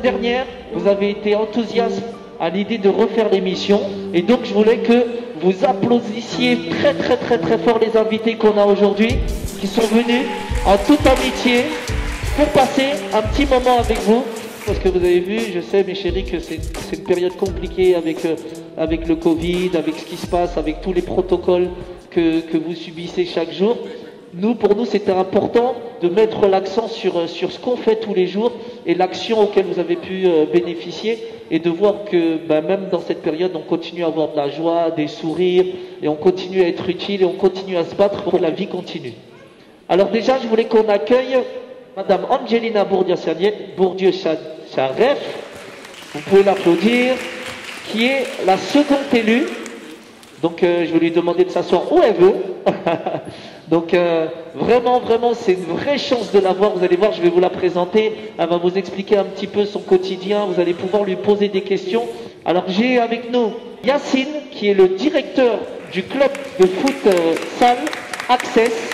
dernière, vous avez été enthousiaste à l'idée de refaire l'émission. Et donc, je voulais que vous applaudissiez très fort les invités qu'on a aujourd'hui, qui sont venus en toute amitié pour passer un petit moment avec vous. Parce que vous avez vu, je sais mes chéris que c'est une période compliquée avec le Covid, avec ce qui se passe, avec tous les protocoles que vous subissez chaque jour. Pour nous, c'était important de mettre l'accent sur ce qu'on fait tous les jours et l'action auquel vous avez pu bénéficier et de voir que même dans cette période, on continue à avoir de la joie, des sourires et on continue à être utile et on continue à se battre pour que la vie continue. Alors déjà, je voulais qu'on accueille Madame Angelina Bourdieu-Charef, vous pouvez l'applaudir, qui est la seconde élue. Donc je vais lui demander de s'asseoir où elle veut. Donc vraiment, c'est une vraie chance de la voir. Vous allez voir, je vais vous la présenter. Elle va vous expliquer un petit peu son quotidien. Vous allez pouvoir lui poser des questions. Alors j'ai avec nous Yacine, qui est le directeur du club de foot salle Access,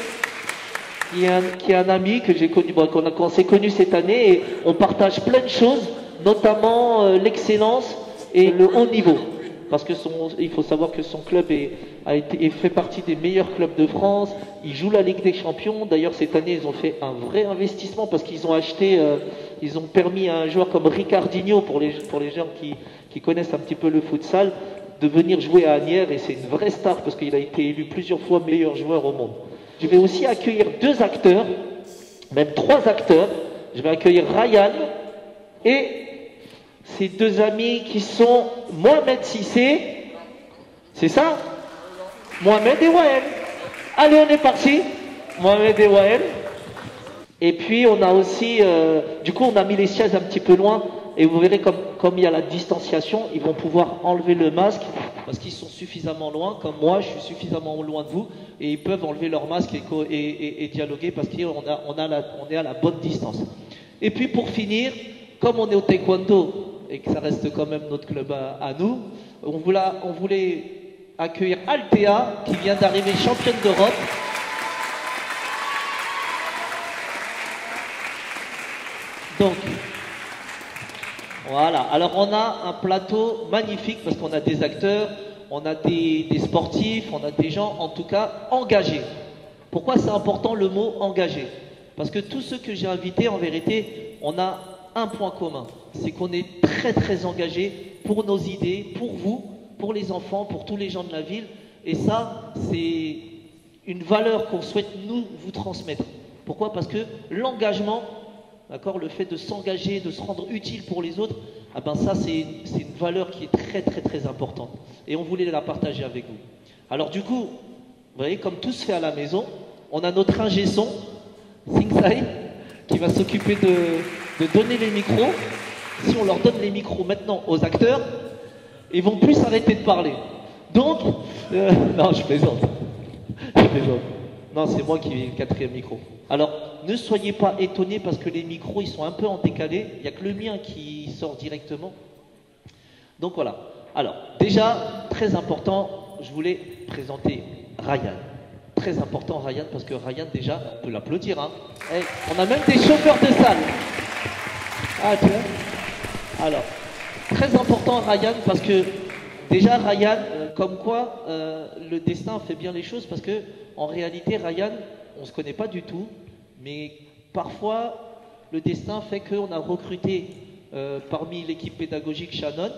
qui est un ami que j'ai connu, qu'on s'est connu cette année, et on partage plein de choses, notamment l'excellence et le haut niveau. Parce que il faut savoir que son club fait partie des meilleurs clubs de France. Il joue la Ligue des Champions. D'ailleurs, cette année, ils ont fait un vrai investissement parce qu'ils ont acheté, ils ont permis à un joueur comme Ricardinho, pour les gens qui connaissent un petit peu le futsal, de venir jouer à Asnières. Et c'est une vraie star parce qu'il a été élu plusieurs fois meilleur joueur au monde. Je vais aussi accueillir 2 acteurs, même 3 acteurs. Je vais accueillir Ryan et ces 2 amis qui sont Mohamed Sissé, c'est ça? Mohamed et Wael. Allez, on est parti. Mohamed et Wael. Et puis on a aussi, du coup on a mis les chaises un petit peu loin et vous verrez comme il y a la distanciation, ils vont pouvoir enlever le masque parce qu'ils sont suffisamment loin, comme moi je suis suffisamment loin de vous, et ils peuvent enlever leur masque et dialoguer parce qu'on est à la bonne distance. Et puis pour finir, comme on est au taekwondo et que ça reste quand même notre club à nous, on voulait accueillir Althea qui vient d'arriver championne d'Europe. Donc, voilà. Alors on a un plateau magnifique parce qu'on a des acteurs, on a des sportifs, on a des gens en tout cas engagés. Pourquoi c'est important le mot engagé? Parce que tous ceux que j'ai invités, en vérité, on a un point commun. C'est qu'on est très engagés pour nos idées, pour vous, pour les enfants, pour tous les gens de la ville. Et ça, c'est une valeur qu'on souhaite nous vous transmettre. Pourquoi? Parce que l'engagement, d'accord, le fait de s'engager, de se rendre utile pour les autres, ah ben ça c'est une valeur qui est très importante. Et on voulait la partager avec vous. Alors du coup, vous voyez, comme tout se fait à la maison, on a notre ingé son, Singsai, qui va s'occuper de donner les micros. Si on leur donne les micros maintenant aux acteurs, ils vont plus s'arrêter de parler. Donc, non, je plaisante. Non, c'est moi qui ai le 4e micro. Alors, ne soyez pas étonnés parce que les micros, ils sont un peu en décalé. Il n'y a que le mien qui sort directement. Donc voilà. Alors, déjà, très important, je voulais présenter Ryan. Très important, Ryan, parce que Ryan, déjà, on peut l'applaudir. Hein. Hey, on a même des chauffeurs de salle. Ah, tu vois. Alors, très important, Ryan, parce que déjà, Ryan, comme quoi le destin fait bien les choses, parce que en réalité, Ryan, on ne se connaît pas du tout, mais parfois, le destin fait qu'on a recruté parmi l'équipe pédagogique Shannon,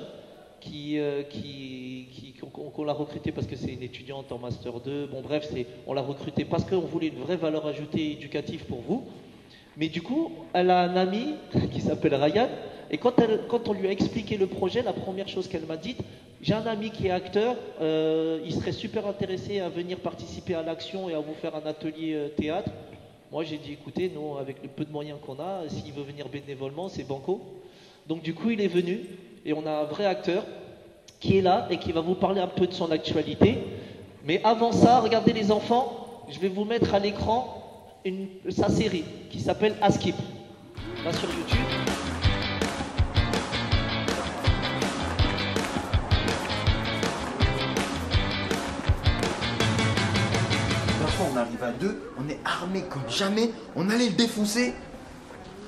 qu'on l'a recruté parce que c'est une étudiante en Master 2. Bon bref, on l'a recruté parce qu'on voulait une vraie valeur ajoutée éducative pour vous. Mais du coup, elle a un ami qui s'appelle Ryan, et quand on lui a expliqué le projet, la première chose qu'elle m'a dit, j'ai un ami qui est acteur, il serait super intéressé à venir participer à l'action et à vous faire un atelier théâtre. Moi j'ai dit, écoutez, nous avec le peu de moyens qu'on a, s'il veut venir bénévolement, c'est banco. Donc du coup il est venu, et on a un vrai acteur qui est là et qui va vous parler un peu de son actualité. Mais avant ça, regardez les enfants, je vais vous mettre à l'écran sa série qui s'appelle Askip. Là sur YouTube. On arrive à 2, on est armé comme jamais, on allait le défoncer.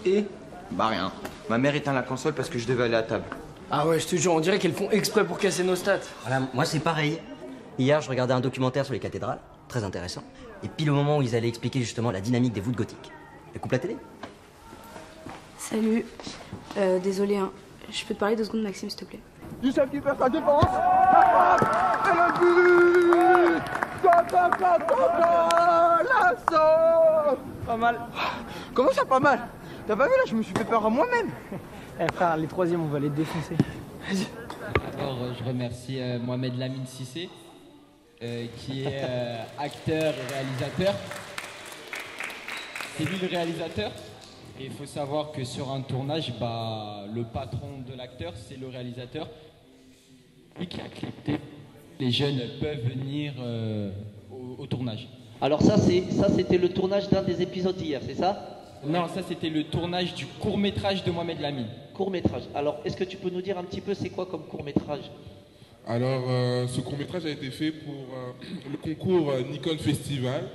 Et Bah rien. Ma mère éteint la console parce que je devais aller à table. Ah ouais, je te jure, on dirait qu'elles font exprès pour casser nos stats. Voilà, moi c'est pareil. Hier, je regardais un documentaire sur les cathédrales, très intéressant. Et pile au moment où ils allaient expliquer justement la dynamique des voûtes gothiques. Elle coupe la télé. Salut. Désolé, hein. Je peux te parler 2 secondes, Maxime, s'il te plaît. Youssef qui perd sa défense. La frappe. Et le but. L'assaut. Pas mal. Comment ça, pas mal? T'as pas vu là, je me suis fait peur à moi-même. Eh frère, les troisièmes, on va les défoncer. Alors, je remercie Mohamed Lamine Cissé, qui est acteur et réalisateur. C'est lui le réalisateur. Et il faut savoir que sur un tournage, le patron de l'acteur, c'est le réalisateur. Lui qui a accepté. Les jeunes peuvent venir au tournage. Alors ça, c'était le tournage d'un des épisodes d'hier, c'est ça? Non, ça c'était le tournage du court-métrage de Mohamed Lamine. Court-métrage. Alors, est-ce que tu peux nous dire un petit peu c'est quoi comme court-métrage? Alors, ce court-métrage a été fait pour le concours Nikon Festival.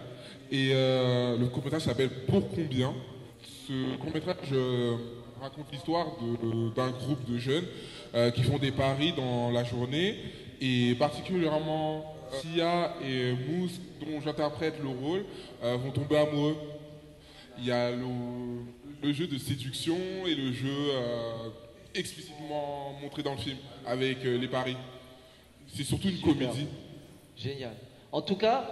Et le court-métrage s'appelle Pour combien? Ce court-métrage raconte l'histoire d'un groupe de jeunes qui font des paris dans la journée. Et particulièrement, Sia et Mousse, dont j'interprète le rôle, vont tomber amoureux. Il y a le jeu de séduction et le jeu explicitement montré dans le film, avec les paris. C'est surtout une comédie. Génial. En tout cas,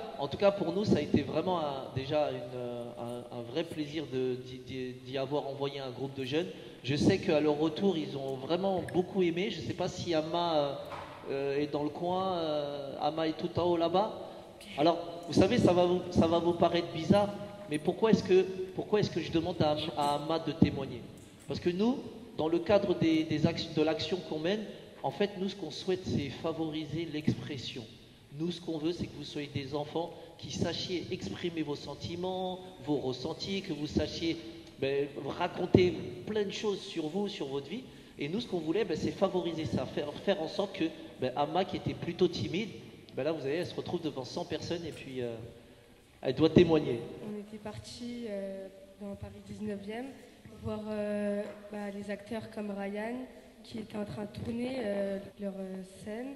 pour nous, ça a été vraiment déjà un vrai plaisir d'y avoir envoyé un groupe de jeunes. Je sais qu'à leur retour, ils ont vraiment beaucoup aimé. Je ne sais pas si Ama est dans le coin. Ama est tout en haut là-bas. Alors, vous savez, ça va vous paraître bizarre, mais pourquoi est-ce que je demande à Ama de témoigner? Parce que nous, dans le cadre de l'action qu'on mène, en fait, nous, ce qu'on souhaite, c'est favoriser l'expression. Nous, ce qu'on veut, c'est que vous soyez des enfants qui sachiez exprimer vos sentiments, vos ressentis, que vous sachiez raconter plein de choses sur vous, sur votre vie. Et nous, ce qu'on voulait, c'est favoriser ça, faire en sorte que Ama, qui était plutôt timide, là, vous voyez, elle se retrouve devant 100 personnes et puis elle doit témoigner. On était partis dans Paris 19e voir les acteurs comme Ryan qui étaient en train de tourner leur scène.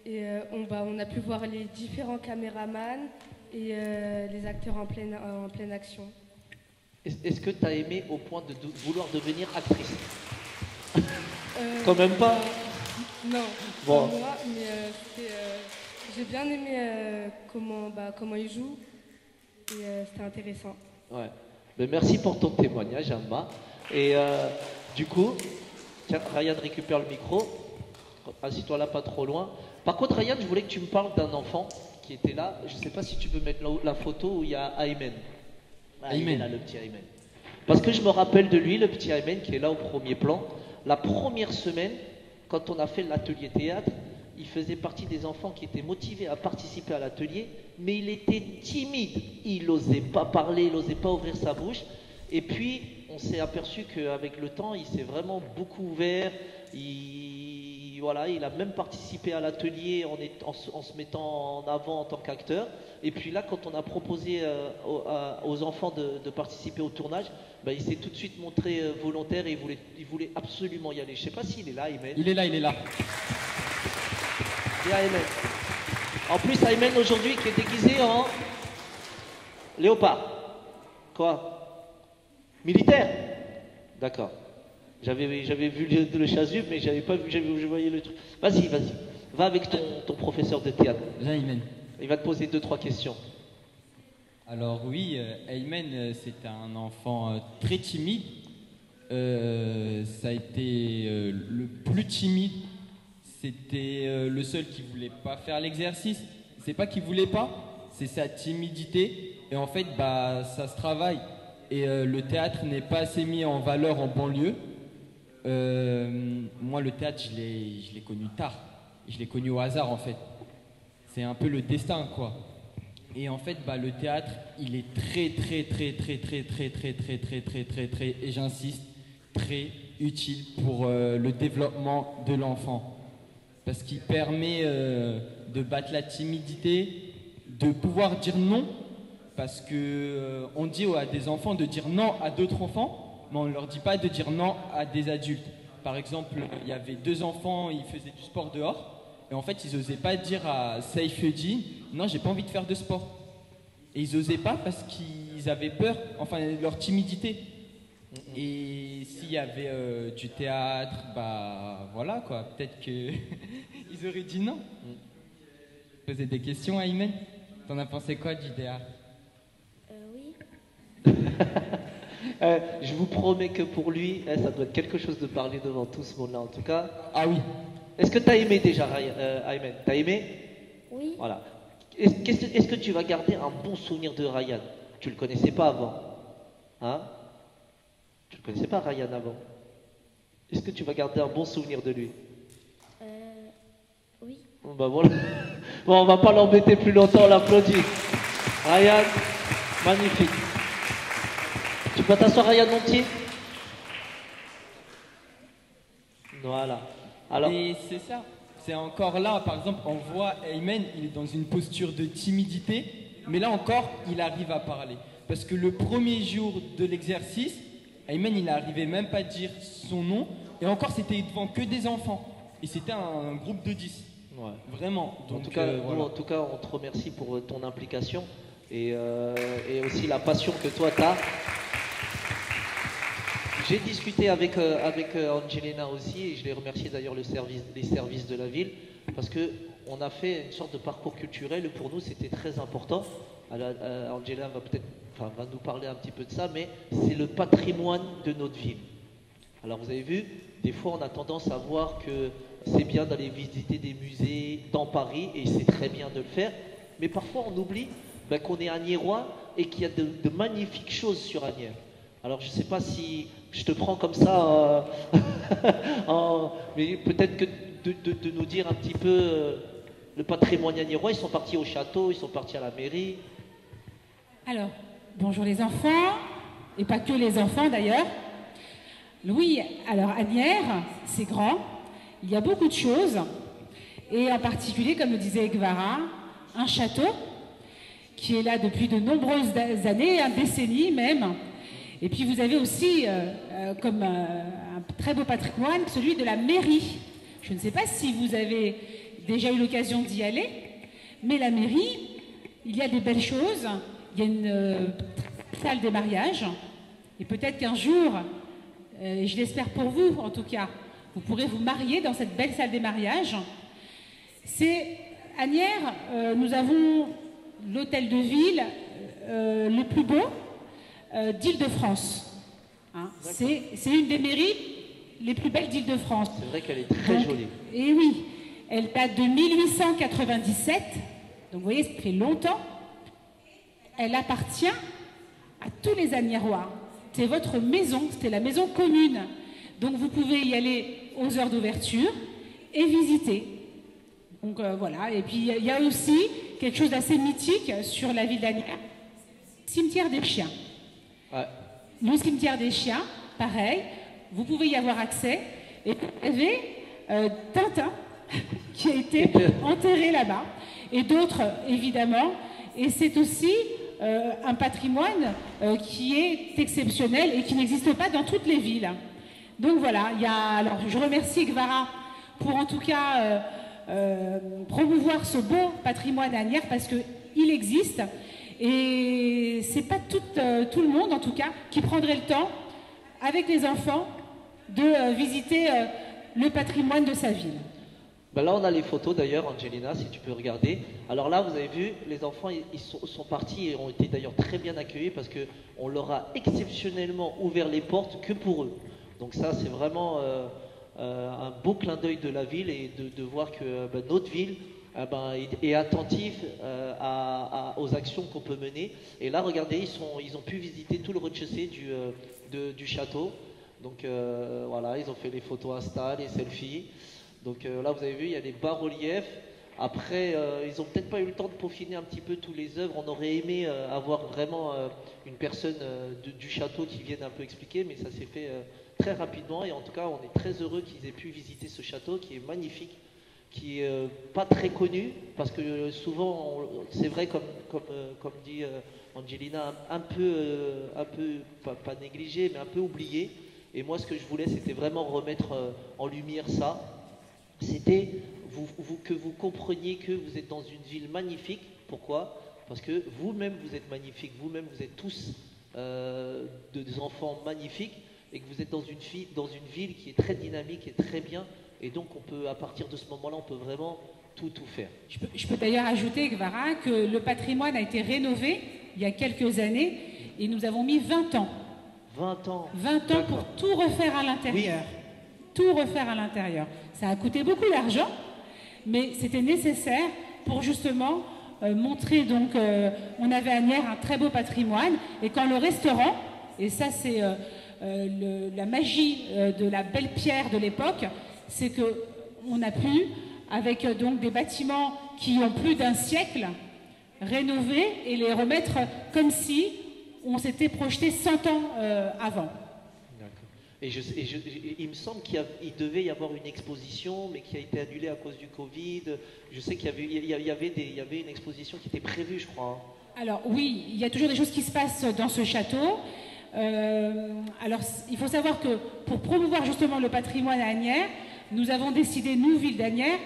Et on a pu voir les différents caméramans et les acteurs en pleine action. Est-ce que tu as aimé au point de vouloir devenir actrice? Quand même pas. Non, bon. Pas moi, mais j'ai bien aimé comment ils jouent et c'était intéressant. Ouais. Mais merci pour ton témoignage, Amma. Et du coup, tiens, Ryan récupère le micro. Assis-toi là, pas trop loin. Par contre, Ryan, je voulais que tu me parles d'un enfant qui était là. Je ne sais pas si tu peux mettre la photo où il y a Aymen. Aymen, là, le petit Aymen. Parce que je me rappelle de lui, le petit Aymen, qui est là au premier plan. La première semaine, quand on a fait l'atelier théâtre, il faisait partie des enfants qui étaient motivés à participer à l'atelier, mais il était timide. Il n'osait pas parler, il n'osait pas ouvrir sa bouche. Et puis, on s'est aperçu qu'avec le temps, il s'est vraiment beaucoup ouvert. Il a même participé à l'atelier en se mettant en avant en tant qu'acteur. Et puis là, quand on a proposé aux enfants de participer au tournage, il s'est tout de suite montré volontaire et il voulait absolument y aller. Je ne sais pas s'il est là, Aymen. Il est là. Il y a Aymen. En plus, Aymen aujourd'hui qui est déguisé en léopard. Quoi? Militaire? D'accord. J'avais vu le chasuble, mais j'avais pas vu, je voyais le truc. Vas-y. Va avec ton professeur de théâtre. Viens, Aymen. Il va te poser 2-3 questions. Alors oui, Aymen, c'est un enfant très timide. Ça a été le plus timide. C'était le seul qui voulait pas faire l'exercice. C'est pas qu'il voulait pas, c'est sa timidité. Et en fait, ça se travaille. Et le théâtre n'est pas assez mis en valeur en banlieue. Moi, le théâtre, je l'ai connu tard. Je l'ai connu au hasard, en fait. C'est un peu le destin, quoi. Et en fait, le théâtre, il est très, et j'insiste, très utile pour le développement de l'enfant. Parce qu'il permet de battre la timidité, de pouvoir dire non. Parce que on dit à des enfants de dire non à d'autres enfants, mais on ne leur dit pas de dire non à des adultes. Par exemple, il y avait 2 enfants, ils faisaient du sport dehors, et en fait, ils n'osaient pas dire à Saifeddin, non, j'ai pas envie de faire de sport. Et ils n'osaient pas parce qu'ils avaient peur, enfin, leur timidité. Et s'il y avait du théâtre, bah voilà quoi, peut-être qu'ils auraient dit non. Poser des questions, Aymen. T'en as pensé quoi du DA? Oui. Je vous promets que pour lui, ça doit être quelque chose de parler devant tout ce monde-là en tout cas. Ah oui. Est-ce que tu as aimé déjà, Aymen? T'as aimé? Oui. Voilà. Est-ce que tu vas garder un bon souvenir de Ryan? Tu le connaissais pas avant, hein? Tu le connaissais pas Ryan avant? Est-ce que tu vas garder un bon souvenir de lui? Oui. Bon, bah voilà. Bon, on va pas l'embêter plus longtemps, on l'applaudit. Ryan, magnifique. Tu peux t'asseoir, Ryan, mon petit? Voilà. Alors. Et c'est ça. C'est encore là, par exemple, on voit Aymen, il est dans une posture de timidité, mais là encore, il arrive à parler. Parce que le premier jour de l'exercice, Aymen, il n'arrivait même pas à dire son nom, et encore, c'était devant que des enfants. Et c'était un groupe de 10. Ouais. Vraiment. Donc, en tout cas, voilà. nous, en tout cas, on te remercie pour ton implication et aussi la passion que toi tu as. J'ai discuté avec Angelina aussi et je l'ai remercié d'ailleurs les services de la ville parce qu'on a fait une sorte de parcours culturel et pour nous c'était très important. Angelina va nous parler un petit peu de ça, mais c'est le patrimoine de notre ville. Alors vous avez vu, des fois on a tendance à voir que c'est bien d'aller visiter des musées dans Paris et c'est très bien de le faire, mais parfois on oublie qu'on est agnérois et qu'il y a de magnifiques choses sur Agnières. Alors je ne sais pas si je te prends comme ça, mais peut-être que de nous dire un petit peu le patrimoine agnérois. Ils sont partis au château, ils sont partis à la mairie. Alors, bonjour les enfants, et pas que les enfants d'ailleurs. Oui, alors Agnières, c'est grand, il y a beaucoup de choses, et en particulier, comme le disait Guevara, un château qui est là depuis de nombreuses années, une décennie même. Et puis vous avez aussi, comme un très beau patrimoine, celui de la mairie. Je ne sais pas si vous avez déjà eu l'occasion d'y aller, mais la mairie, il y a des belles choses. Il y a une salle des mariages. Et peut-être qu'un jour, et je l'espère pour vous en tout cas, vous pourrez vous marier dans cette belle salle des mariages. C'est Agnières, nous avons l'hôtel de ville le plus beau d'Île-de-France. Hein, c'est une des mairies les plus belles d'Île-de-France. C'est vrai qu'elle est très jolie. Et oui, elle date de 1897, donc vous voyez, ça fait longtemps. Elle appartient à tous les Agnérois. C'est votre maison, c'était la maison commune. Donc vous pouvez y aller aux heures d'ouverture et visiter. Donc voilà, et puis il y a aussi quelque chose d'assez mythique sur la ville d'Agnières, cimetière des chiens. Ouais. Le cimetière des chiens, pareil, vous pouvez y avoir accès. Et vous avez Tintin qui a été enterré là-bas. Et d'autres, évidemment. Et c'est aussi un patrimoine qui est exceptionnel et qui n'existe pas dans toutes les villes. Donc voilà, alors, je remercie Guevara pour en tout cas promouvoir ce beau patrimoine à Agnières parce qu'il existe. Et c'est pas tout le monde, en tout cas, qui prendrait le temps, avec les enfants, de visiter le patrimoine de sa ville. Ben là, on a les photos d'ailleurs, Angelina, si tu peux regarder. Alors là, vous avez vu, les enfants, ils sont partis et ont été d'ailleurs très bien accueillis parce qu'on leur a exceptionnellement ouvert les portes que pour eux. Donc ça, c'est vraiment un beau clin d'œil de la ville et de voir que notre ville est attentif aux actions qu'on peut mener. Et là, regardez, ils ont pu visiter tout le rez-de-chaussée du château. Donc voilà, ils ont fait les photos Insta, les selfies. Donc là, vous avez vu, il y a des bas-reliefs. Après, ils n'ont peut-être pas eu le temps de peaufiner un petit peu tous les œuvres. On aurait aimé avoir vraiment une personne du château qui vienne un peu expliquer, mais ça s'est fait très rapidement. Et en tout cas, on est très heureux qu'ils aient pu visiter ce château qui est magnifique, qui est pas très connu, parce que souvent, c'est vrai, comme dit Angelina un peu pas négligée, mais un peu oubliée. Et moi, ce que je voulais, c'était vraiment remettre en lumière ça. C'était que vous compreniez que vous êtes dans une ville magnifique. Pourquoi? Parce que vous-même, vous êtes magnifique. Vous-même, vous êtes tous des enfants magnifiques. Et que vous êtes dans une ville qui est très dynamique et très bien. Et donc, à partir de ce moment-là, on peut vraiment tout faire. Je peux d'ailleurs ajouter, Gvara, que le patrimoine a été rénové il y a quelques années et nous avons mis 20 ans. 20 ans. 20 ans pour tout refaire à l'intérieur. Oui. Tout refaire à l'intérieur. Ça a coûté beaucoup d'argent, mais c'était nécessaire pour justement montrer, donc, on avait à Nières un très beau patrimoine, et quand le restaurant, et ça c'est la magie de la belle pierre de l'époque, c'est qu'on a pu, avec donc des bâtiments qui ont plus d'1 siècle, rénover et les remettre comme si on s'était projeté 100 ans avant. Et il me semble qu'il devait y avoir une exposition, mais qui a été annulée à cause du Covid. Je sais qu'il y avait une exposition qui était prévue, je crois. Alors oui, il y a toujours des choses qui se passent dans ce château. Alors il faut savoir que pour promouvoir justement le patrimoine à Asnières, nous avons décidé, nous, ville d'Asnières,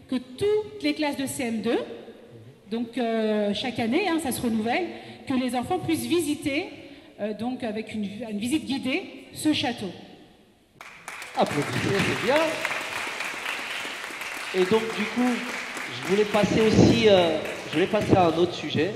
que toutes les classes de CM2, donc chaque année, hein, ça se renouvelle, que les enfants puissent visiter, donc avec une visite guidée, ce château. Applaudissez, c'est bien. Et donc du coup, je voulais passer aussi, à un autre sujet,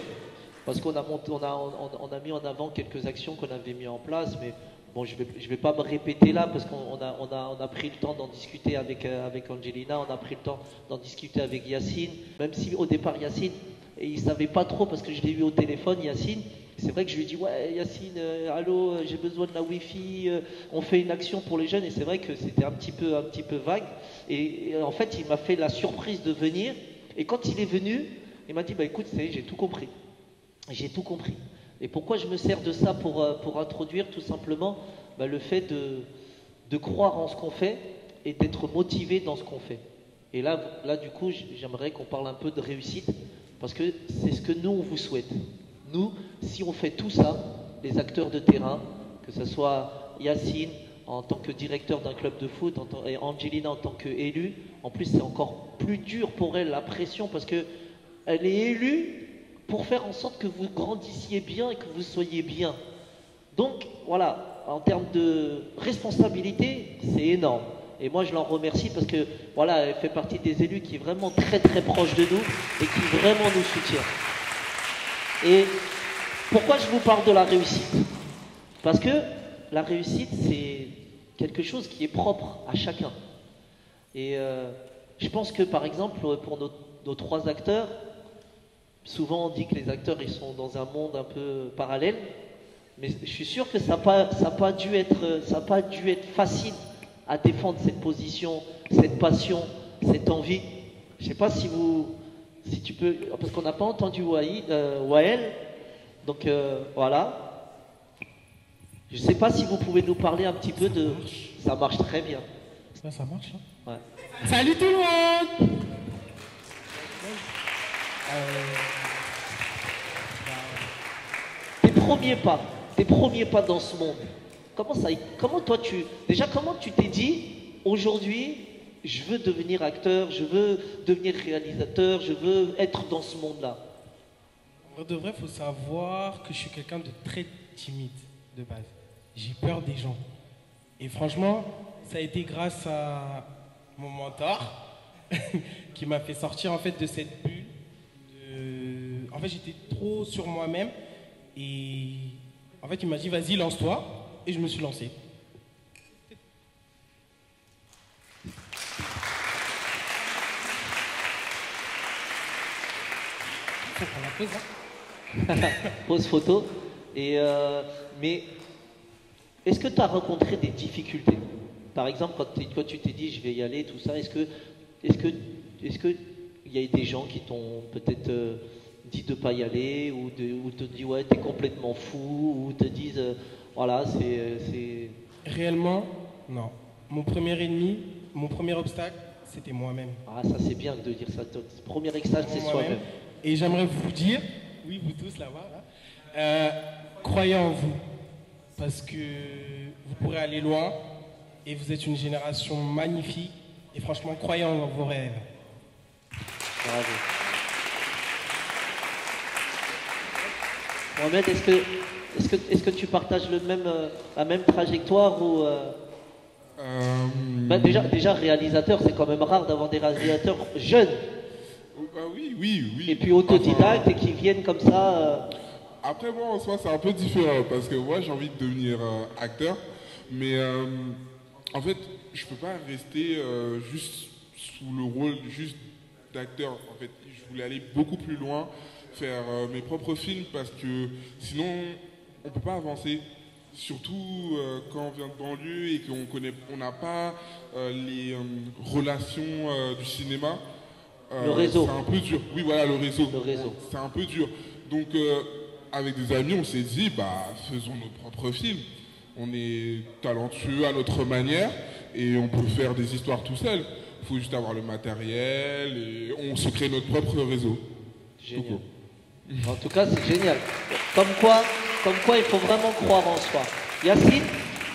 parce qu'on a mis en avant quelques actions qu'on avait mis en place, mais bon, je vais pas me répéter là, parce qu'on a pris le temps d'en discuter avec Angelina, on a pris le temps d'en discuter avec Yacine, même si au départ Yacine, et il savait pas trop, parce que je l'ai eu au téléphone, Yacine. C'est vrai que je lui ai dit, ouais Yacine, allô, j'ai besoin de la Wi-Fi, on fait une action pour les jeunes, et c'est vrai que c'était un petit peu vague, et en fait il m'a fait la surprise de venir, et quand il est venu, il m'a dit, bah écoute, j'ai tout compris, et pourquoi je me sers de ça pour introduire tout simplement le fait de croire en ce qu'on fait, et d'être motivé dans ce qu'on fait. Et là du coup, j'aimerais qu'on parle un peu de réussite, parce que c'est ce que nous on vous souhaite. Nous, si on fait tout ça, les acteurs de terrain, que ce soit Yacine en tant que directeur d'un club de foot, et Angelina en tant qu'élue, en plus c'est encore plus dur pour elle, la pression, parce qu'elle est élue pour faire en sorte que vous grandissiez bien et que vous soyez bien. Donc voilà, en termes de responsabilité, c'est énorme. Et moi je l'en remercie parce que voilà, elle fait partie des élus qui est vraiment très très proche de nous et qui vraiment nous soutient. Et pourquoi je vous parle de la réussite? Parce que la réussite, c'est quelque chose qui est propre à chacun. Et je pense que, par exemple, pour nos 3 acteurs, souvent on dit que les acteurs, ils sont dans un monde un peu parallèle, mais je suis sûr que ça n'a pas dû être facile à défendre cette position, cette passion, cette envie. Je ne sais pas si tu peux, parce qu'on n'a pas entendu Wael, donc voilà. Je ne sais pas si vous pouvez nous parler un petit peu de... Ça marche très bien. Ça marche, hein? Ouais. Salut tout le monde! Tes premiers pas dans ce monde, comment tu t'es dit, aujourd'hui, je veux devenir acteur, je veux devenir réalisateur, je veux être dans ce monde-là? En vrai de vrai, il faut savoir que je suis quelqu'un de très timide de base. J'ai peur des gens. Et franchement, ça a été grâce à mon mentor qui m'a fait sortir en fait de cette bulle. En fait, j'étais trop sur moi-même et en fait, il m'a dit vas-y, lance-toi, et je me suis lancé. Faut prendre la pause, hein. Pause photo. Mais est-ce que tu as rencontré des difficultés? Par exemple, quand tu t'es dit je vais y aller, tout ça, est-ce que il y a des gens qui t'ont peut-être dit de pas y aller, ou te dit ouais t'es complètement fou, ou te disent voilà c'est... Réellement, non. Mon premier ennemi, mon premier obstacle, c'était moi-même. Ah ça c'est bien de dire ça. Le premier obstacle c'est soi-même. Et j'aimerais vous dire, oui vous tous là-bas, Croyez en vous, parce que vous pourrez aller loin, et vous êtes une génération magnifique, et franchement, croyez en vos rêves. Bravo. Mohamed, est-ce que tu partages la même trajectoire ou déjà réalisateur, c'est quand même rare d'avoir des réalisateurs jeunes. Oui. Et puis autodidactes et qui viennent comme ça. Après moi en soi c'est un peu différent parce que moi j'ai envie de devenir acteur, mais en fait je peux pas rester juste sous le rôle juste d'acteur. En fait je voulais aller beaucoup plus loin, faire mes propres films parce que sinon on peut pas avancer. Surtout quand on vient de banlieue et qu'on n'a pas les relations du cinéma. Le réseau. C'est un peu dur. Oui, voilà, le réseau. Le réseau. C'est un peu dur. Donc, avec des amis, on s'est dit, faisons nos propres films. On est talentueux à notre manière et on peut faire des histoires tout seul. Il faut juste avoir le matériel et on se crée notre propre réseau. Génial. En tout cas, c'est génial. Comme quoi, il faut vraiment croire en soi. Yacine,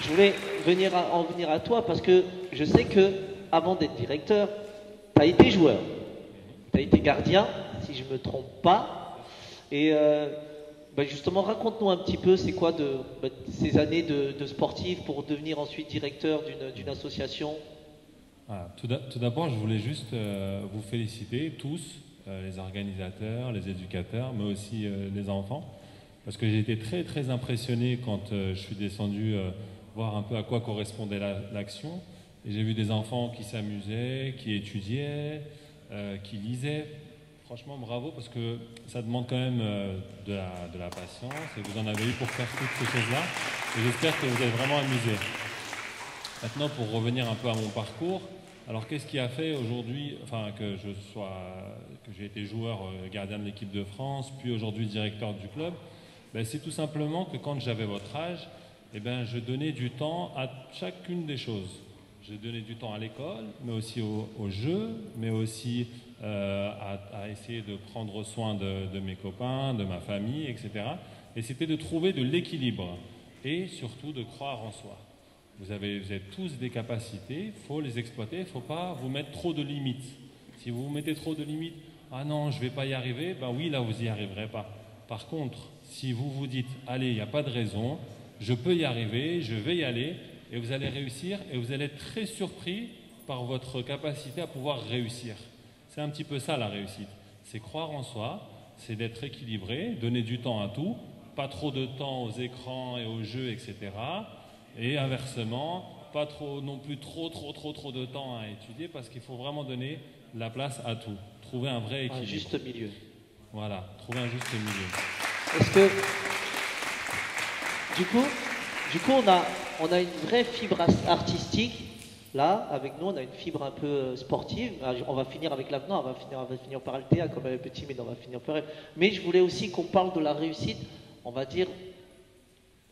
je voulais en venir à toi parce que je sais que avant d'être directeur, tu as été joueur. Tu as été gardien, si je ne me trompe pas. Et justement, raconte-nous un petit peu, c'est quoi ces années de sportif pour devenir ensuite directeur d'une association. Tout d'abord, je voulais juste vous féliciter tous, les organisateurs, les éducateurs, mais aussi les enfants, parce que j'ai été très très impressionné quand je suis descendu voir un peu à quoi correspondait l'action. Et j'ai vu des enfants qui s'amusaient, qui étudiaient, qui lisaient. Franchement, bravo, parce que ça demande quand même de la patience, et vous en avez eu pour faire toutes ces choses-là. Et j'espère que vous êtes vraiment amusés. Maintenant, pour revenir un peu à mon parcours, alors qu'est-ce qui a fait aujourd'hui, que j'ai été joueur gardien de l'équipe de France, puis aujourd'hui directeur du club? C'est tout simplement que quand j'avais votre âge, je donnais du temps à chacune des choses. J'ai donné du temps à l'école, mais aussi au jeu, mais aussi à essayer de prendre soin de mes copains, de ma famille, etc. Et c'était de trouver de l'équilibre et surtout de croire en soi. Vous êtes tous des capacités, il faut les exploiter, il ne faut pas vous mettre trop de limites. Si vous vous mettez trop de limites, ah non, je ne vais pas y arriver, oui, là, vous n'y arriverez pas. Par contre, si vous vous dites, allez, il n'y a pas de raison, je peux y arriver, je vais y aller, et vous allez réussir, et vous allez être très surpris par votre capacité à pouvoir réussir. C'est un petit peu ça la réussite. C'est croire en soi, c'est d'être équilibré, donner du temps à tout, pas trop de temps aux écrans et aux jeux, etc. Et inversement, pas trop non plus trop de temps à étudier parce qu'il faut vraiment donner la place à tout. Trouver un vrai équilibre. Un juste milieu. Voilà, trouver un juste milieu. Est-ce que, du coup, on a une vraie fibre artistique. Là, avec nous, on a une fibre un peu sportive. On va finir avec l'avenant, on va finir par le théâtre, comme un petit, mais on va finir par... Mais je voulais aussi qu'on parle de la réussite, on va dire,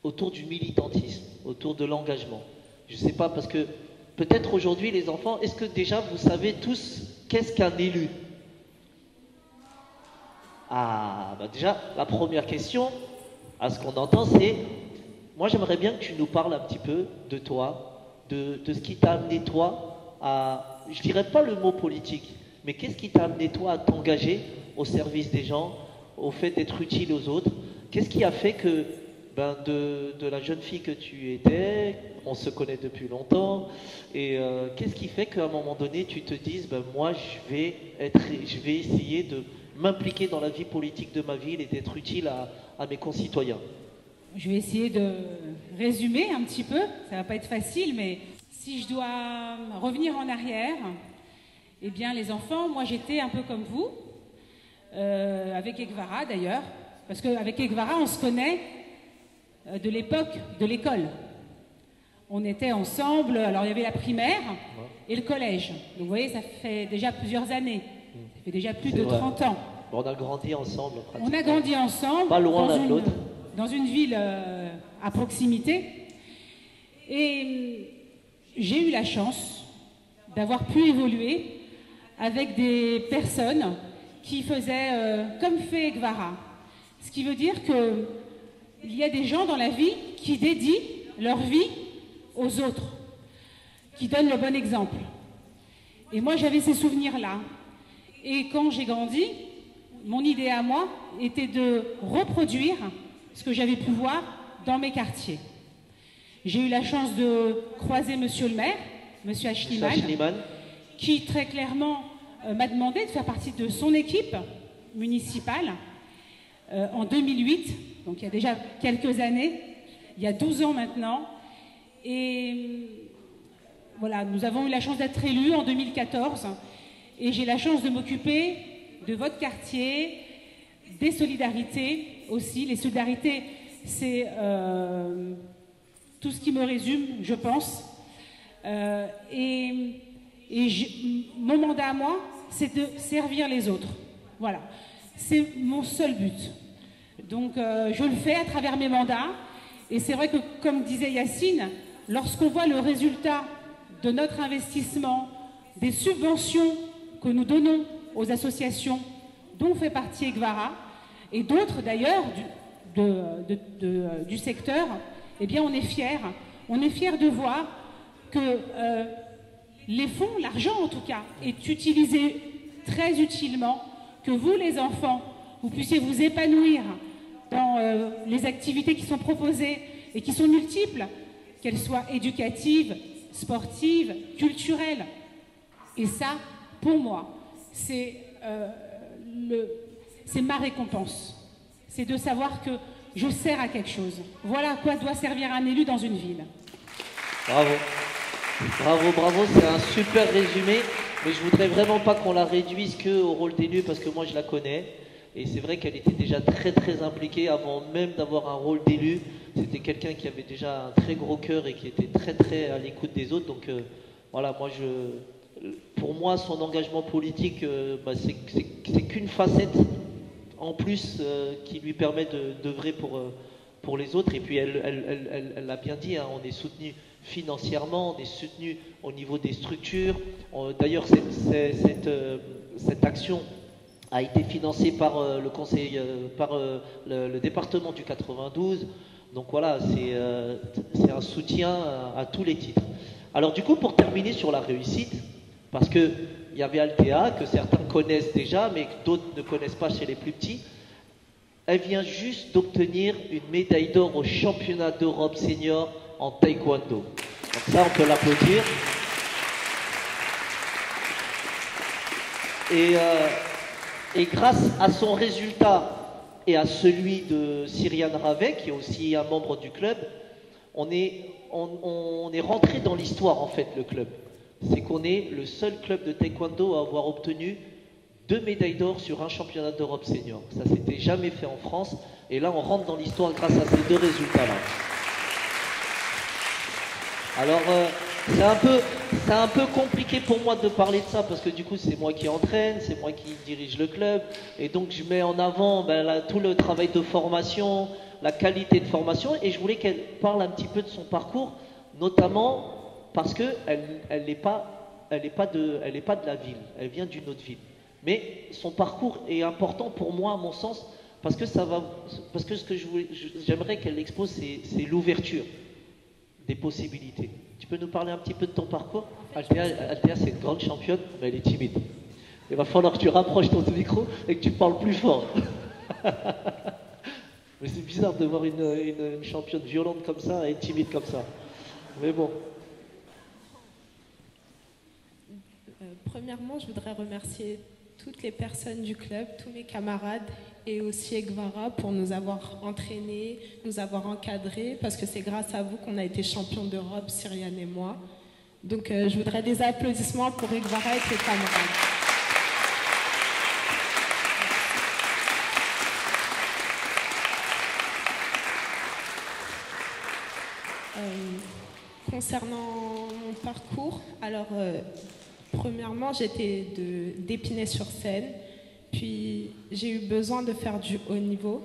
autour du militantisme, autour de l'engagement. Je ne sais pas, parce que peut-être aujourd'hui, les enfants, est-ce que déjà vous savez tous qu'est-ce qu'un élu? Déjà, la première question, à ce qu'on entend, c'est, moi j'aimerais bien que tu nous parles un petit peu de toi, de ce qui t'a amené toi à, je dirais pas le mot politique, mais qu'est-ce qui t'a amené toi à t'engager au service des gens, au fait d'être utile aux autres? Qu'est-ce qui a fait que de la jeune fille que tu étais, on se connaît depuis longtemps, et qu'est-ce qui fait qu'à un moment donné tu te dises moi je vais essayer de m'impliquer dans la vie politique de ma ville et d'être utile à mes concitoyens? Je vais essayer de résumer un petit peu, ça va pas être facile, mais si je dois revenir en arrière, eh bien les enfants, moi j'étais un peu comme vous, avec Ekvara d'ailleurs, parce qu'avec Ekvara on se connaît de l'époque de l'école. On était ensemble, alors il y avait la primaire et le collège, donc vous voyez ça fait déjà plusieurs années, ça fait déjà plus de 30 ans. On a grandi ensemble pratiquement. On a grandi ensemble, pas loin l'un de l'autre, dans une ville à proximité. Et j'ai eu la chance d'avoir pu évoluer avec des personnes qui faisaient comme fait Ekvara. Ce qui veut dire que il y a des gens dans la vie qui dédient leur vie aux autres, qui donnent le bon exemple. Et moi, j'avais ces souvenirs-là. Et quand j'ai grandi, mon idée à moi était de reproduire ce que j'avais pu voir dans mes quartiers. J'ai eu la chance de croiser monsieur le maire, monsieur Achliman, qui très clairement m'a demandé de faire partie de son équipe municipale en 2008, donc il y a déjà quelques années, il y a 12 ans maintenant. Et voilà, nous avons eu la chance d'être élus en 2014 et j'ai la chance de m'occuper de votre quartier, des solidarités aussi. Les solidarités, c'est tout ce qui me résume, je pense. Mon mandat à moi, c'est de servir les autres. Voilà, c'est mon seul but. Donc je le fais à travers mes mandats. Et c'est vrai que, comme disait Yacine, lorsqu'on voit le résultat de notre investissement, des subventions que nous donnons aux associations dont fait partie Egvara, et d'autres d'ailleurs du secteur, eh bien on est fiers. On est fiers de voir que les fonds, l'argent en tout cas, est utilisé très utilement, que vous les enfants, vous puissiez vous épanouir dans les activités qui sont proposées et qui sont multiples, qu'elles soient éducatives, sportives, culturelles. Et ça, pour moi, c'est ma récompense. C'est de savoir que je sers à quelque chose. Voilà à quoi doit servir un élu dans une ville. Bravo. Bravo, bravo, c'est un super résumé. Mais je voudrais vraiment pas qu'on la réduise qu'au rôle d'élu parce que moi je la connais. Et c'est vrai qu'elle était déjà très très impliquée avant même d'avoir un rôle d'élu. C'était quelqu'un qui avait déjà un très gros cœur et qui était très très à l'écoute des autres. Donc voilà, pour moi son engagement politique, c'est qu'une facette en plus qui lui permet d'œuvrer pour les autres. Et puis elle l'a bien dit, hein, on est soutenu financièrement, on est soutenu au niveau des structures. D'ailleurs cette action a été financée par le conseil, par le département du 92. Donc voilà, c'est un soutien à tous les titres. Alors du coup, pour terminer sur la réussite, parce qu'il y avait Althea, que certains connaissent déjà, mais que d'autres ne connaissent pas chez les plus petits, elle vient juste d'obtenir une médaille d'or au championnat d'Europe senior en taekwondo. Donc ça, on peut l'applaudir. Et grâce à son résultat et à celui de Cyriane Ravet, qui est aussi un membre du club, on est rentré dans l'histoire en fait, le club. C'est qu'on est le seul club de taekwondo à avoir obtenu 2 médailles d'or sur un championnat d'Europe senior. Ça s'était jamais fait en France. Et là, on rentre dans l'histoire grâce à ces 2 résultats-là. Alors, c'est un peu compliqué pour moi de parler de ça parce que du coup, c'est moi qui entraîne, c'est moi qui dirige le club. Et donc, je mets en avant tout le travail de formation, la qualité de formation. Et je voulais qu'elle parle un petit peu de son parcours, notamment parce qu'elle n'est pas de la ville, elle vient d'une autre ville. Mais son parcours est important pour moi, à mon sens, parce que ce que j'aimerais qu'elle expose, c'est l'ouverture des possibilités. Tu peux nous parler un petit peu de ton parcours? Althea, c'est une grande championne, mais elle est timide. Il va falloir que tu rapproches ton micro et que tu parles plus fort. Mais c'est bizarre de voir une championne violente comme ça et timide comme ça. Mais bon. Premièrement, je voudrais remercier toutes les personnes du club, tous mes camarades et aussi Egvara pour nous avoir entraînés, nous avoir encadrés, parce que c'est grâce à vous qu'on a été champions d'Europe, Cyriane et moi. Donc je voudrais des applaudissements pour Egvara et ses camarades. Concernant mon parcours, alors premièrement j'étais d'Épinay-sur-Seine, puis j'ai eu besoin de faire du haut niveau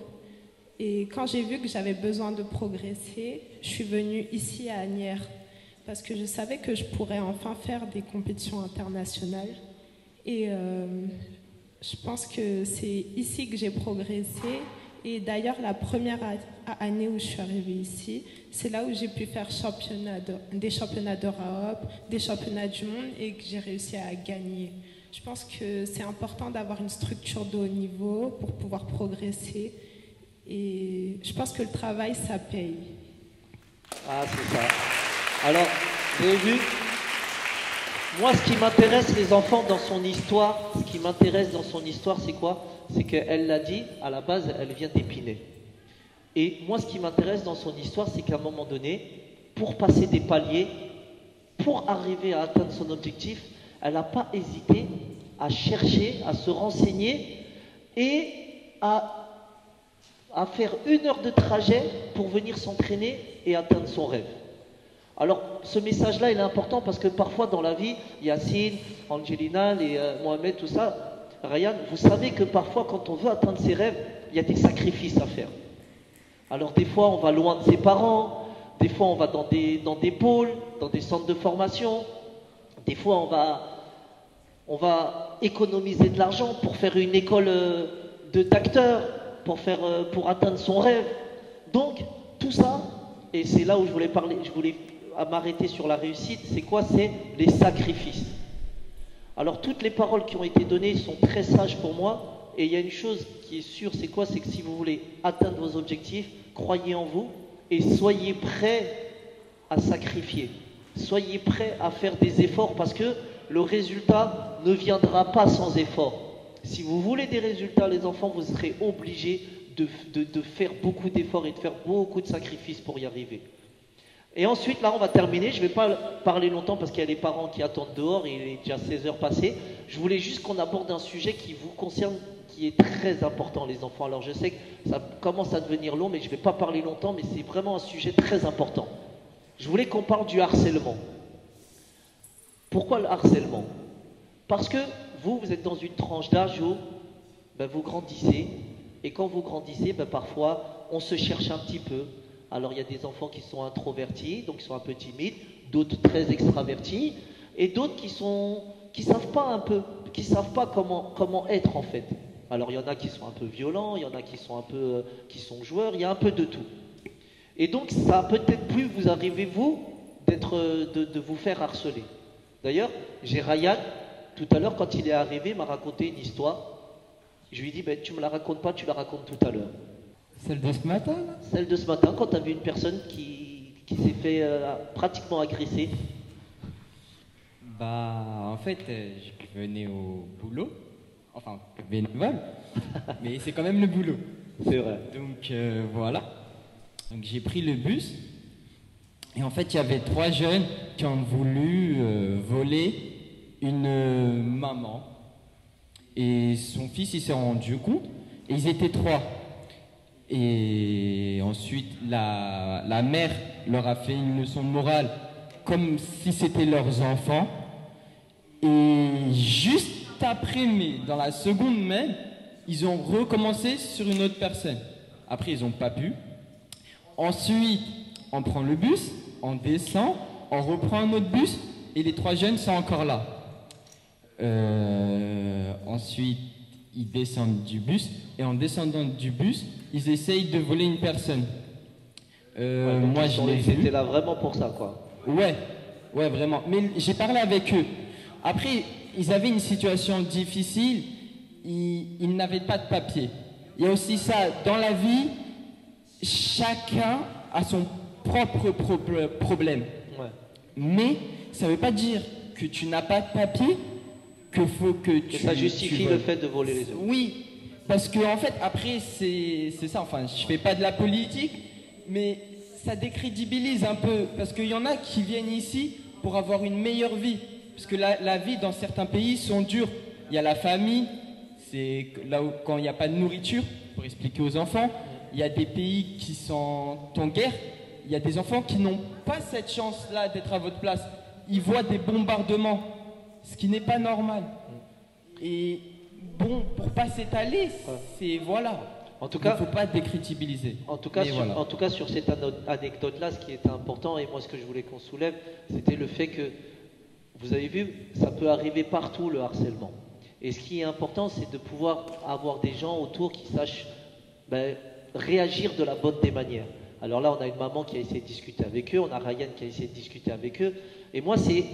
et quand j'ai vu que j'avais besoin de progresser, je suis venue ici à Asnières parce que je savais que je pourrais enfin faire des compétitions internationales et je pense que c'est ici que j'ai progressé Et d'ailleurs, la première année où je suis arrivée ici, c'est là où j'ai pu faire des championnats d'Europe, des championnats du monde et que j'ai réussi à gagner. Je pense que c'est important d'avoir une structure de haut niveau pour pouvoir progresser. Et je pense que le travail, ça paye. Ah, c'est ça. Alors, vous avez vu, moi, ce qui m'intéresse, les enfants, dans son histoire, ce qui m'intéresse dans son histoire, c'est quoi? C'est qu'elle l'a dit, à la base, elle vient d'Épinay. Et moi, ce qui m'intéresse dans son histoire, c'est qu'à un moment donné, pour passer des paliers, pour arriver à atteindre son objectif, elle n'a pas hésité à chercher, à se renseigner et à faire 1 heure de trajet pour venir s'entraîner et atteindre son rêve. Alors, ce message-là, il est important parce que parfois dans la vie, Yacine, Angelina, Mohamed, tout ça, Ryan, vous savez que parfois quand on veut atteindre ses rêves, il y a des sacrifices à faire. Alors des fois, on va loin de ses parents, des fois on va dans des pôles, dans des centres de formation, des fois on va économiser de l'argent pour faire une école d'acteurs, pour atteindre son rêve. Donc, tout ça, et c'est là où je voulais m'arrêter sur la réussite, c'est quoi? C'est les sacrifices. Alors, toutes les paroles qui ont été données sont très sages pour moi, et il y a une chose qui est sûre, c'est quoi? C'est que si vous voulez atteindre vos objectifs, croyez en vous, et soyez prêts à sacrifier. Soyez prêts à faire des efforts, parce que le résultat ne viendra pas sans effort. Si vous voulez des résultats, les enfants, vous serez obligés de faire beaucoup d'efforts et de faire beaucoup de sacrifices pour y arriver. Et ensuite, là, on va terminer. Je ne vais pas parler longtemps parce qu'il y a les parents qui attendent dehors. Il est déjà 16 heures passées. Je voulais juste qu'on aborde un sujet qui vous concerne, qui est très important, les enfants. Alors, je sais que ça commence à devenir long, mais je ne vais pas parler longtemps, mais c'est vraiment un sujet très important. Je voulais qu'on parle du harcèlement. Pourquoi le harcèlement? Parce que vous êtes dans une tranche d'âge où vous grandissez. Et quand vous grandissez, parfois, on se cherche un petit peu. Alors, il y a des enfants qui sont introvertis, donc qui sont un peu timides, d'autres très extravertis, et d'autres qui savent pas comment être en fait. Alors, il y en a qui sont un peu violents, il y en a qui sont joueurs, il y a un peu de tout. Et donc, ça a peut-être pu vous arriver, vous, de vous faire harceler. D'ailleurs, j'ai Ryan, tout à l'heure, quand il est arrivé, m'a raconté une histoire. Je lui ai dit, tu me la racontes pas, tu la racontes tout à l'heure. Celle de ce matin là? Celle de ce matin, quand tu as vu une personne qui s'est fait pratiquement agresser. En fait, je venais au boulot, enfin bénévole, mais c'est quand même le boulot. C'est vrai. Donc voilà. Donc j'ai pris le bus, et en fait il y avait 3 jeunes qui ont voulu voler une maman. Et son fils, il s'est rendu compte, et ils étaient 3. Et ensuite, la mère leur a fait une leçon de morale, comme si c'était leurs enfants. Et juste après, mais dans la seconde même, ils ont recommencé sur une autre personne. Après, ils n'ont pas pu. Ensuite, on prend le bus, on descend, on reprend un autre bus, et les 3 jeunes sont encore là. Ensuite, ils descendent du bus, et en descendant du bus, ils essayent de voler une personne. Moi, je l'ai vu. C'était là vraiment pour ça, quoi. Ouais, vraiment. Mais j'ai parlé avec eux. Après, ils avaient une situation difficile. Ils n'avaient pas de papier. Il y a aussi ça. Dans la vie, chacun a son propre problème. Ouais. Mais ça ne veut pas dire que tu n'as pas de papier, que ça justifie le fait de voler les autres. Oui, parce que en fait, après, c'est ça. Enfin, je fais pas de la politique, mais ça décrédibilise un peu. Parce qu'il y en a qui viennent ici pour avoir une meilleure vie. Parce que la vie dans certains pays sont dures. Il y a la famine, c'est là où quand il n'y a pas de nourriture, pour expliquer aux enfants. Il y a des pays qui sont en guerre. Il y a des enfants qui n'ont pas cette chance-là d'être à votre place. Ils voient des bombardements, ce qui n'est pas normal. Et bon, pour pas s'étaler, c'est voilà. En tout cas, il ne faut pas décrédibiliser. En tout cas, sur cette anecdote-là, ce qui était important, et moi ce que je voulais qu'on soulève, c'était le fait que, vous avez vu, ça peut arriver partout le harcèlement. Et ce qui est important, c'est de pouvoir avoir des gens autour qui sachent ben, réagir de la bonne des manières. Alors là, on a une maman qui a essayé de discuter avec eux, on a Ryan qui a essayé de discuter avec eux. Et moi, c'est...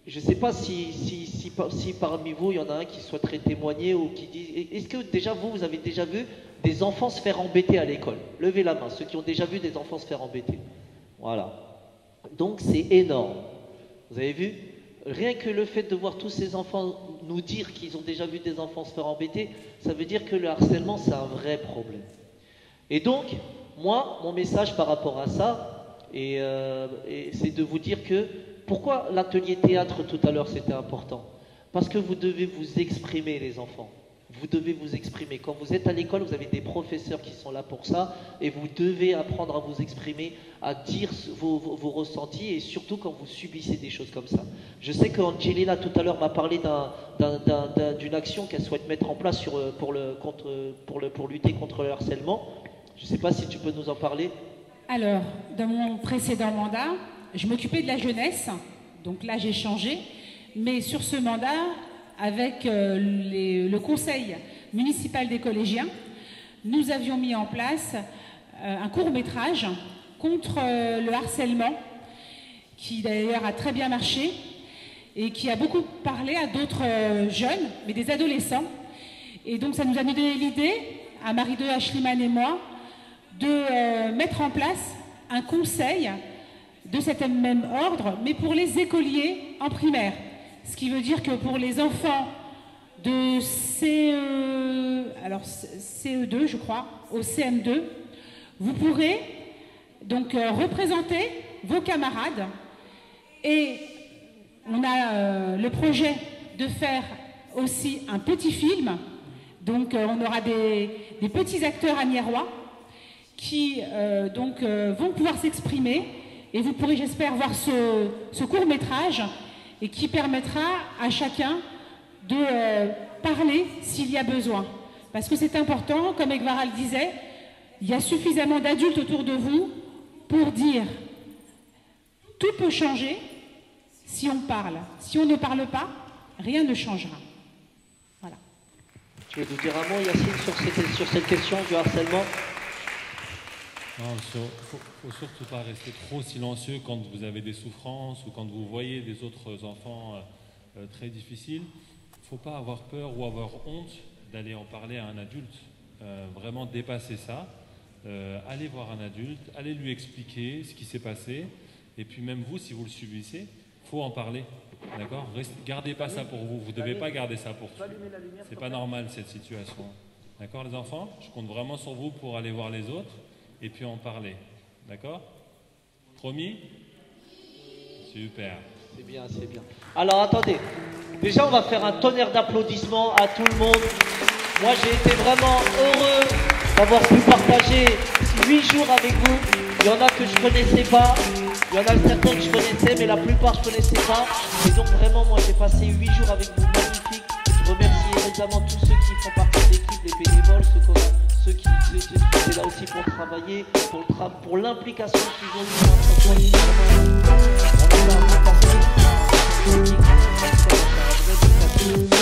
Je ne sais pas si parmi vous, il y en a un qui souhaiterait témoigner ou qui dit... Est-ce que déjà, vous avez déjà vu des enfants se faire embêter à l'école? Levez la main, ceux qui ont déjà vu des enfants se faire embêter. Voilà. Donc, c'est énorme. Vous avez vu? Rien que le fait de voir tous ces enfants nous dire qu'ils ont déjà vu des enfants se faire embêter, ça veut dire que le harcèlement, c'est un vrai problème. Et donc, moi, mon message par rapport à ça, c'est de vous dire que, pourquoi l'atelier théâtre tout à l'heure c'était important? Parce que vous devez vous exprimer, les enfants. Vous devez vous exprimer. Quand vous êtes à l'école, vous avez des professeurs qui sont là pour ça, et vous devez apprendre à vous exprimer, à dire vos ressentis, et surtout quand vous subissez des choses comme ça. Je sais qu'Angelina tout à l'heure m'a parlé d'une action qu'elle souhaite mettre en place pour lutter contre le harcèlement. Je ne sais pas si tu peux nous en parler. Alors, dans mon précédent mandat, je m'occupais de la jeunesse, donc là j'ai changé, mais sur ce mandat, avec le conseil municipal des collégiens, nous avions mis en place un court-métrage contre le harcèlement, qui d'ailleurs a très bien marché et qui a beaucoup parlé à d'autres jeunes, mais des adolescents. Et donc ça nous a donné l'idée, à Marie-De Ashliman et moi, de mettre en place un conseil de cet même ordre, mais pour les écoliers en primaire. Ce qui veut dire que pour les enfants de CE2, je crois, au CM2, vous pourrez donc représenter vos camarades. Et on a le projet de faire aussi un petit film. Donc on aura des petits acteurs aniérois qui vont pouvoir s'exprimer. Et vous pourrez, j'espère, voir ce court-métrage et qui permettra à chacun de parler s'il y a besoin. Parce que c'est important, comme Ekvaral disait, il y a suffisamment d'adultes autour de vous pour dire tout peut changer si on parle. Si on ne parle pas, rien ne changera. Voilà. Tu veux nous dire un mot, Yacine, sur cette question du harcèlement? Non, il ne faut surtout pas rester trop silencieux quand vous avez des souffrances ou quand vous voyez des autres enfants très difficiles. Il ne faut pas avoir peur ou avoir honte d'aller en parler à un adulte. Vraiment dépasser ça. Allez voir un adulte, allez lui expliquer ce qui s'est passé. Et puis même vous, si vous le subissez, il faut en parler. D'accord? Gardez pas ça pour vous. Vous ne devez pas garder ça pour vous. C'est pas normal cette situation. D'accord les enfants? Je compte vraiment sur vous pour aller voir les autres et puis en parler. D'accord? Promis? Super. C'est bien, c'est bien. Alors attendez, déjà on va faire un tonnerre d'applaudissements à tout le monde. Moi j'ai été vraiment heureux d'avoir pu partager 8 jours avec vous. Il y en a que je connaissais pas, il y en a certains que je connaissais, mais la plupart je connaissais pas. Et donc vraiment moi j'ai passé 8 jours avec vous, magnifique. Je remercie évidemment tous ceux qui font partie de l'équipe, les bénévoles, ceux qui étaient là aussi pour travailler, pour l'implication qu'ils ont eue dans la